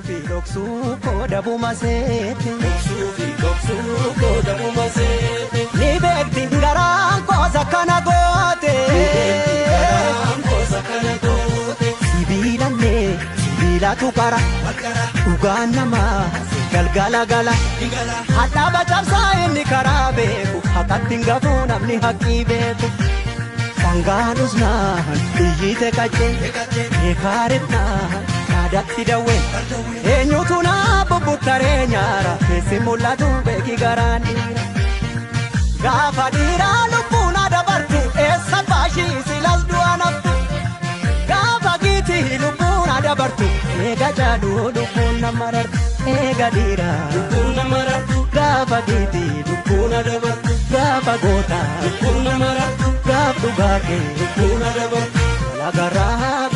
fi doksuu kooda bumaseete. Ni beekti garaan koosa kana goote. Sibiilallee sibiilatu qara dhugaan namaa galgala gala. Hadhaaba cabsaa inni karaa beeku haqatti hin gatuu namni haqqii beeku. Sangaanus naan iyyite qaccee eekaaretnaan naadatti dawwee eenyutu naa bubbuttaree nyaara keessi mul'atu beeki garaan dhiira. Gaafa dhiiraa lubbuun adabartu eessa baashii silas du'a naftu. Gaafa giitii lubbuun adabartu eega jaaduu lubbuun nama rartu. Eega dhiiraa lubbuun nama rartu. Gaafa giitii lubbuun adabartu. Gaafa gootaa lubbuun nama rartu. Gaaf dhugaa kee lubbuun adabartu. Lagarraa